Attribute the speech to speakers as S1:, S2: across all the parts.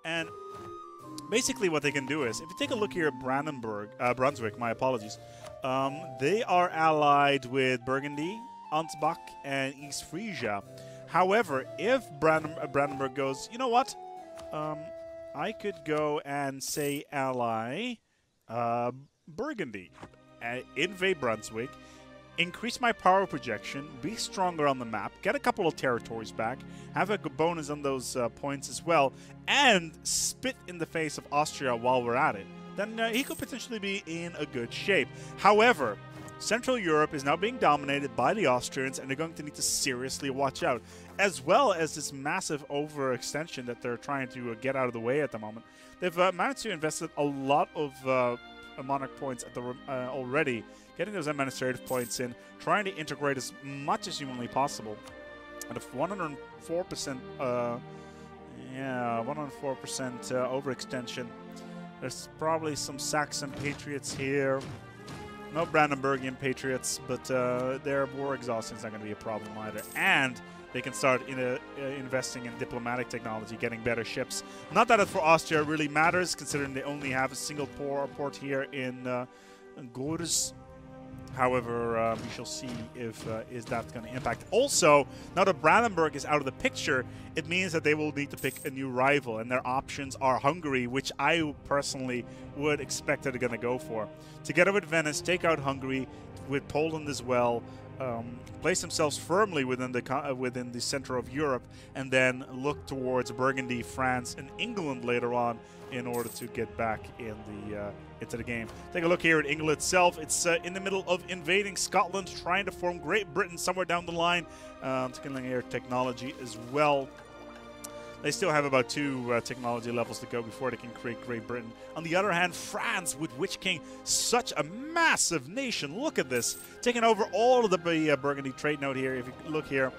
S1: And basically what they can do is, if you take a look here at Brunswick, my apologies, they are allied with Burgundy, Ansbach, and East Frisia. However, if Brandenburg goes, you know what, I could go and say ally Burgundy, invade Brunswick, increase my power projection, be stronger on the map, get a couple of territories back, have a good bonus on those points as well, and spit in the face of Austria while we're at it, then he could potentially be in a good shape. However, Central Europe is now being dominated by the Austrians, and they're going to need to seriously watch out, as well as this massive overextension that they're trying to get out of the way at the moment. They've managed to invest a lot of monarch points at the already, getting those administrative points in, trying to integrate as much as humanly possible. And if 104%, 104% overextension. There's probably some Saxon patriots here. No Brandenburgian patriots, but their war exhaustion is not going to be a problem either. And they can start investing in diplomatic technology, getting better ships. Not that it for Austria really matters, considering they only have a single port here in Gurs. However, we shall see if is that going to impact. Also, now that Brandenburg is out of the picture, it means that they will need to pick a new rival, and their options are Hungary, which I personally would expect that they're going to go for. Together with Venice, take out Hungary, with Poland as well, place themselves firmly within the center of Europe, and then look towards Burgundy, France, and England later on in order to get back in the into the game. Take a look here at England itself. It's in the middle of invading Scotland, trying to form Great Britain somewhere down the line, taking air technology as well. They still have about 2 technology levels to go before they can create Great Britain. On the other hand, France, with Witch King, such a massive nation. Look at this. Taking over all of the Burgundy trade node here. If you look here,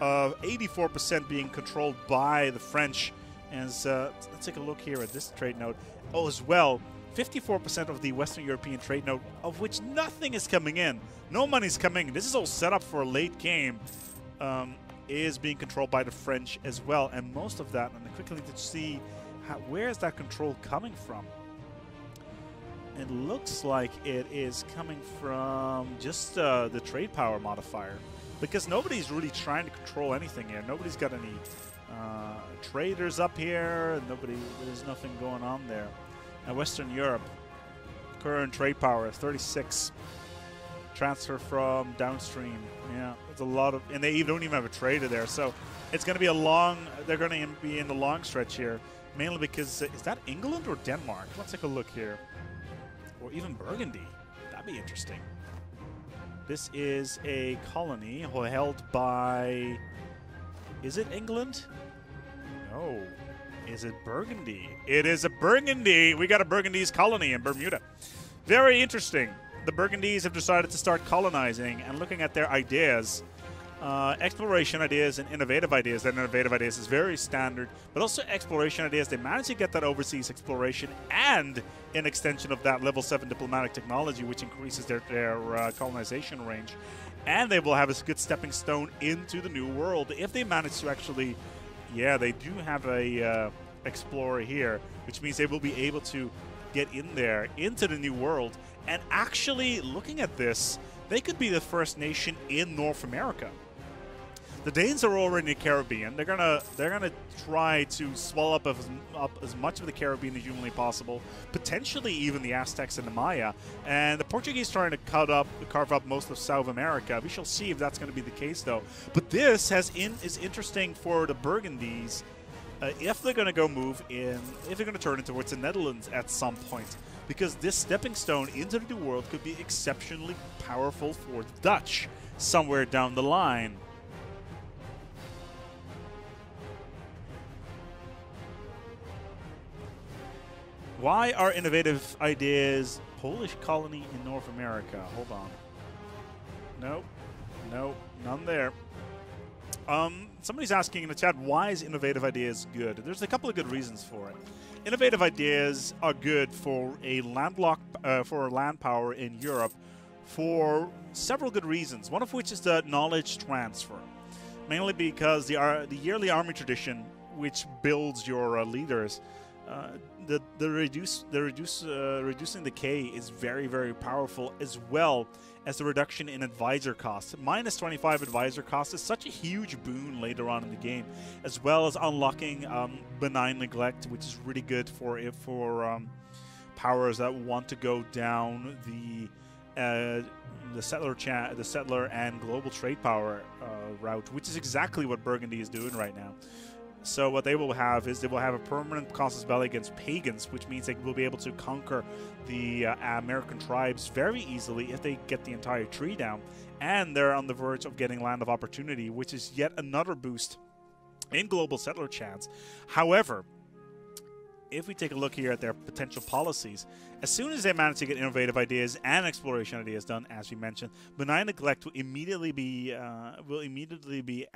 S1: 84% being controlled by the French. And let's take a look here at this trade node. Oh, as well, 54% of the Western European trade node, of which nothing is coming in. No money's coming. This is all set up for a late game. Is being controlled by the French as well, and most of that, and I quickly need to see where is that control coming from. It looks like it is coming from just the trade power modifier, because nobody's really trying to control anything here. Nobody's got any traders up here. There's nothing going on there. And Western Europe, current trade power 36. Transfer from downstream. Yeah, it's a lot of, and they don't even have a trader there, so it's going to be a long. They're going to be in the long stretch here, mainly because is that England or Denmark? Let's take a look here, or even Burgundy. That'd be interesting. This is a colony held by. Is it England? No. Is it Burgundy? It is a Burgundy. We got a Burgundy's colony in Bermuda. Very interesting. The Burgundies have decided to start colonizing and looking at their ideas, exploration ideas and innovative ideas. And innovative ideas is very standard, but also exploration ideas. They managed to get that overseas exploration and an extension of that level 7 diplomatic technology, which increases their colonization range. And they will have a good stepping stone into the new world if they manage to actually, yeah, they do have a explorer here, which means they will be able to get in there into the new world. And actually, looking at this, they could be the first nation in North America. The Danes are already in the Caribbean. They're gonna try to swallow up as much of the Caribbean as humanly possible, potentially even the Aztecs and the Maya. And the Portuguese trying to carve up most of South America. We shall see if that's going to be the case, though. But this is interesting for the Burgundies. If they're going to go move in, if they're going to turn it towards the Netherlands at some point, because this stepping stone into the new world could be exceptionally powerful for the Dutch somewhere down the line. Why are innovative ideas Polish colony in North America? Hold on. Nope. Nope. None there. Somebody's asking in the chat, why is innovative ideas good? There's a couple of good reasons for it. Innovative ideas are good for a for land power in Europe for several good reasons. One of which is the knowledge transfer, mainly because the yearly army tradition which builds your leaders. Reducing decay is very, very powerful, as well as the reduction in advisor costs. Minus 25 advisor cost is such a huge boon later on in the game, as well as unlocking benign neglect, which is really good for powers that want to go down the settler and global trade power route, which is exactly what Burgundy is doing right now. So what they will have is they will have a permanent casus belli against pagans, which means they will be able to conquer the American tribes very easily if they get the entire tree down. And they're on the verge of getting Land of Opportunity, which is yet another boost in global settler chance. However, if we take a look here at their potential policies, as soon as they manage to get innovative ideas and exploration ideas done, as we mentioned, benign neglect will immediately be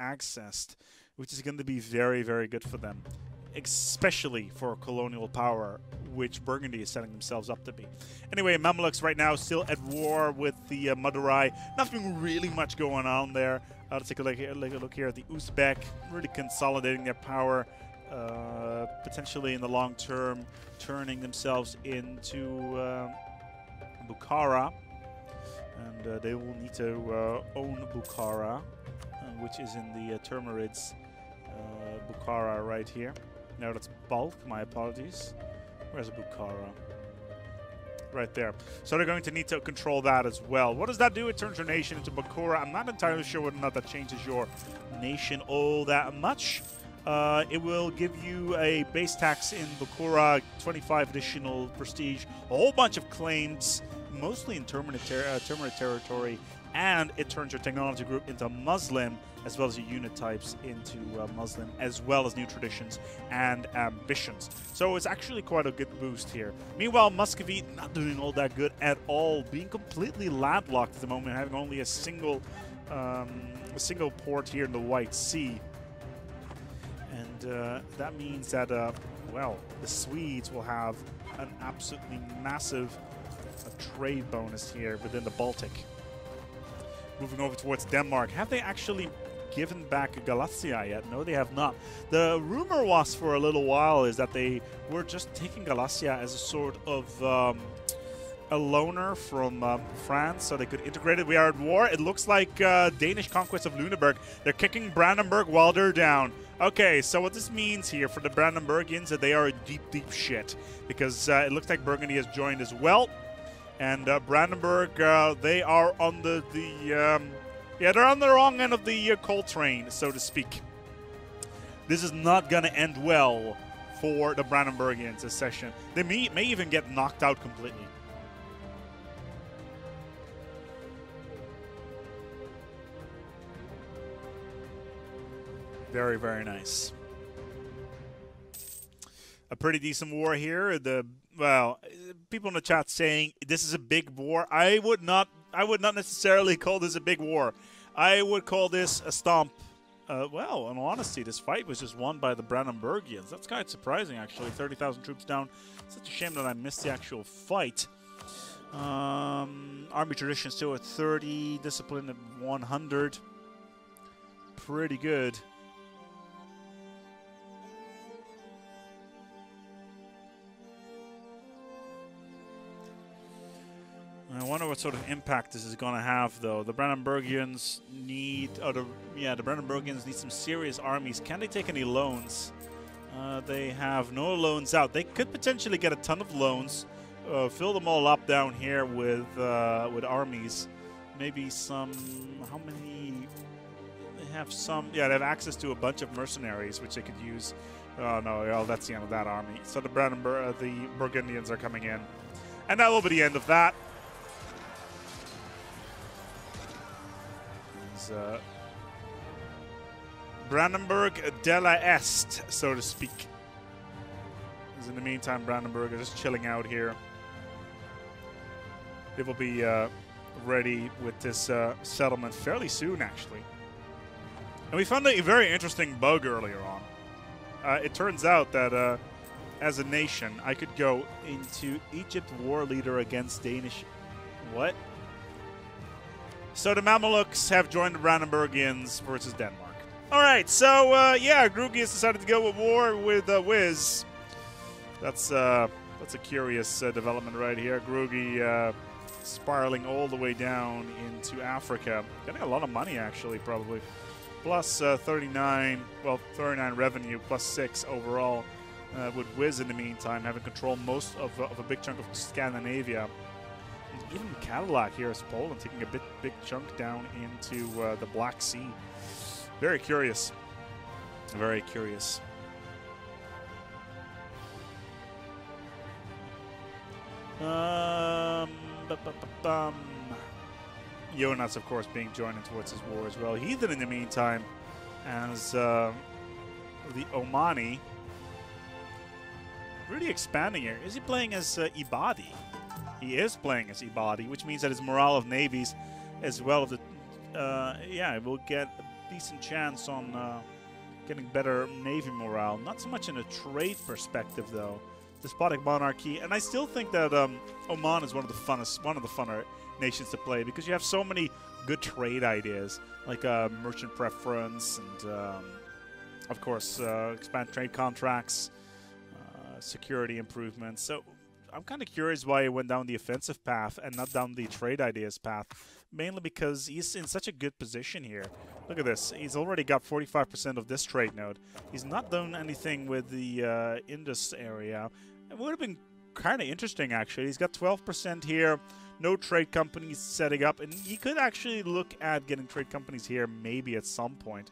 S1: accessed, which is going to be very, very good for them, especially for colonial power, which Burgundy is setting themselves up to be. Anyway, Mamelukes right now still at war with the Madurai. Nothing really much going on there. Let's take a look here at the Uzbek, really consolidating their power, potentially in the long term, turning themselves into Bukhara. And they will need to own Bukhara, which is in the Termerids. Bukhara right here. No, that's Balkh. My apologies. Where's Bukhara? Right there. So they're going to need to control that as well. What does that do? It turns your nation into Bukhara. I'm not entirely sure whether or not that changes your nation all that much. It will give you a base tax in Bukhara, 25 additional prestige, a whole bunch of claims, mostly in Terminid territory, and it turns your technology group into Muslim, as well as your unit types into Muslim, as well as new traditions and ambitions. So it's actually quite a good boost here. Meanwhile, Muscovy not doing all that good at all, being completely landlocked at the moment, having only a single port here in the White Sea. And that means that, well, the Swedes will have an absolutely massive trade bonus here within the Baltic. Moving over towards Denmark. Have they actually given back Galicia yet? No, they have not. The rumor was for a little while is that they were just taking Galicia as a sort of a loaner from France, so they could integrate it. We are at war. It looks like Danish conquest of Lüneburg. They're kicking Brandenburg while they're down. Okay, so what this means here for the Brandenburgians that they are in deep, deep shit, because it looks like Burgundy has joined as well. And Brandenburg, they are on they're on the wrong end of the coal train, so to speak. This is not going to end well for the Brandenburgians this session. They may even get knocked out completely. Very, very nice. A pretty decent war here. Well, people in the chat saying this is a big war. I would not necessarily call this a big war. I would call this a stomp. Well, in all honesty, this fight was just won by the Brandenburgians. That's kind of surprising, actually. 30,000 troops down. Such a shame that I missed the actual fight. Army tradition still at 30. Discipline at 100. Pretty good. I wonder what sort of impact this is going to have, though. The Brandenburgians need, the Brandenburgians need some serious armies. Can they take any loans? They have no loans out. They could potentially get a ton of loans, fill them all up down here with armies. Maybe some. How many? They have some. Yeah, they have access to a bunch of mercenaries, which they could use. Oh no, well, that's the end of that army. So the Burgundians are coming in, and that will be the end of that. Brandenburg de la Est, so to speak. Because in the meantime, Brandenburg is just chilling out here. They will be ready with this settlement fairly soon, actually. And we found a very interesting bug earlier on. It turns out that as a nation, I could go into Egypt war leader against Danish. What? So the Mamelukes have joined the Brandenburgians versus Denmark. All right, so yeah, Grugi has decided to go with war with Wiz. That's a curious development right here. Grugi spiraling all the way down into Africa, getting a lot of money actually, probably. Plus 39 revenue, plus 6 overall. With Wiz in the meantime having control most of a big chunk of Scandinavia. And even Cadillac here is Poland taking a big chunk down into the Black Sea. Very curious. Very curious. Jonas, of course, being joined in towards his war as well. Heathen, in the meantime, as the Omani, really expanding here. Is he playing as Ibadi? He is playing as Ibadi, which means that his morale of navies, as well as yeah, will get a decent chance on getting better navy morale. Not so much in a trade perspective, though. Despotic monarchy, and I still think that Oman is one of the funner nations to play because you have so many good trade ideas like merchant preference and of course expand trade contracts, security improvements. So I'm kind of curious why he went down the offensive path and not down the trade ideas path, mainly because he's in such a good position here. Look at this. He's already got 45% of this trade node. He's not done anything with the Indus area. It would have been kind of interesting, actually. He's got 12% here. No trade companies setting up. And he could actually look at getting trade companies here maybe at some point.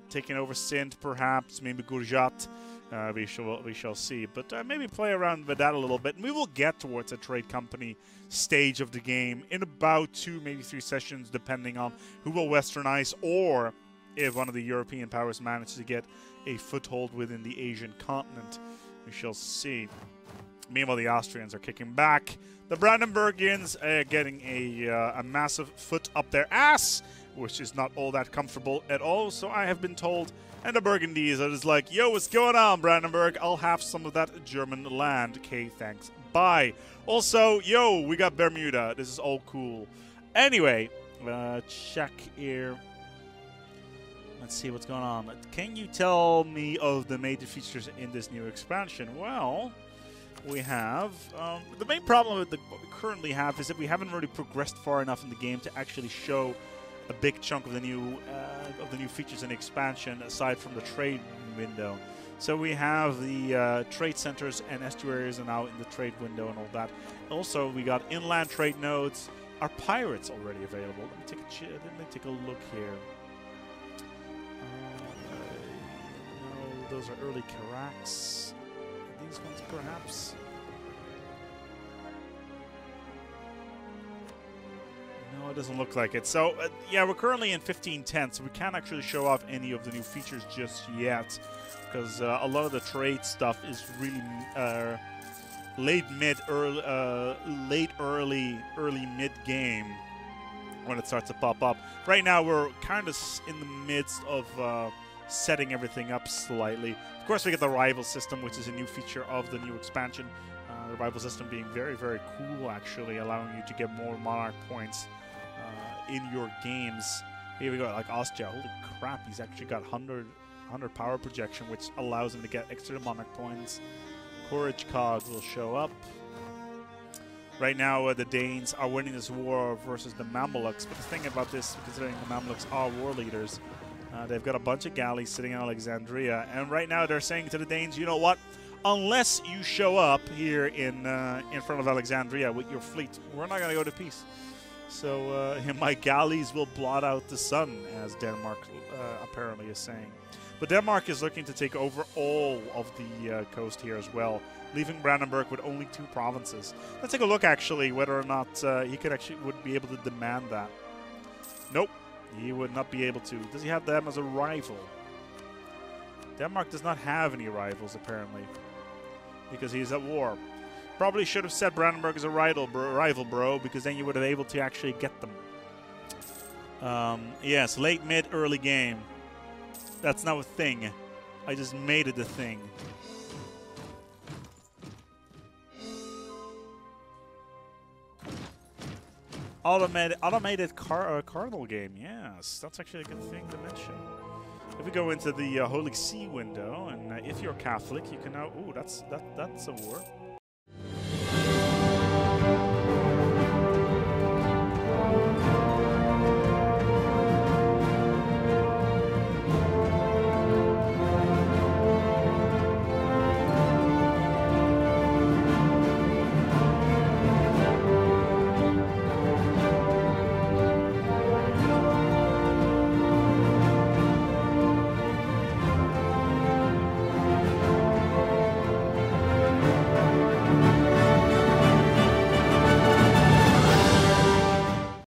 S1: Taking over Sindh, perhaps. Maybe Gurjat. We shall see. But maybe play around with that a little bit. And we will get towards a trade company stage of the game in about 2, maybe 3 sessions, depending on who will westernize or if one of the European powers manages to get a foothold within the Asian continent. We shall see. Meanwhile, the Austrians are kicking back. The Brandenburgians are getting a massive foot up their ass, which is not all that comfortable at all, so I have been told. And the Burgundies are just like, yo, what's going on, Brandenburg? I'll have some of that German land. Okay, thanks. Bye. Also, yo, we got Bermuda. This is all cool. Anyway, check here. Let's see what's going on. Can you tell me of the major features in this new expansion? Well, we have the main problem with what we currently have is that we haven't really progressed far enough in the game to actually show a big chunk of the new features in the expansion, aside from the trade window. So we have the trade centers and estuaries are now in the trade window and all that. Also, we got inland trade nodes. Are pirates already available? Let me take a look here. No, those are early Karaks. These ones, perhaps. No, it doesn't look like it. So, yeah, we're currently in 1510, so we can't actually show off any of the new features just yet, because a lot of the trade stuff is really late early mid game when it starts to pop up. Right now, we're kind of in the midst of setting everything up slightly. Of course, we get the rival system, which is a new feature of the new expansion. The rival system being very, very cool, actually, allowing you to get more monarch points in your games. Here we go, like Austria. Holy crap, he's actually got 100 power projection, which allows him to get extra monarch points. Courage cog will show up. Right now, the Danes are winning this war versus the Mamluks. But the thing about this, considering the Mamluks are war leaders, they've got a bunch of galleys sitting in Alexandria. And right now, they're saying to the Danes, you know what? Unless you show up here in front of Alexandria with your fleet, we're not going to go to peace. So my galleys will blot out the sun, as Denmark apparently is saying. But Denmark is looking to take over all of the coast here as well, leaving Brandenburg with only 2 provinces. Let's take a look, actually, whether or not he would be able to demand that. Nope, he would not be able to. Does he have them as a rival? Denmark does not have any rivals, apparently, because he's at war. Probably should have said Brandenburg as a rival, bro, because then you would have been able to actually get them. Yes, late, mid, early game. That's now a thing. I just made it a thing. Automated cardinal game. Yes, that's actually a good thing to mention. If we go into the Holy See window, and if you're Catholic, you can now. Ooh, that's a war.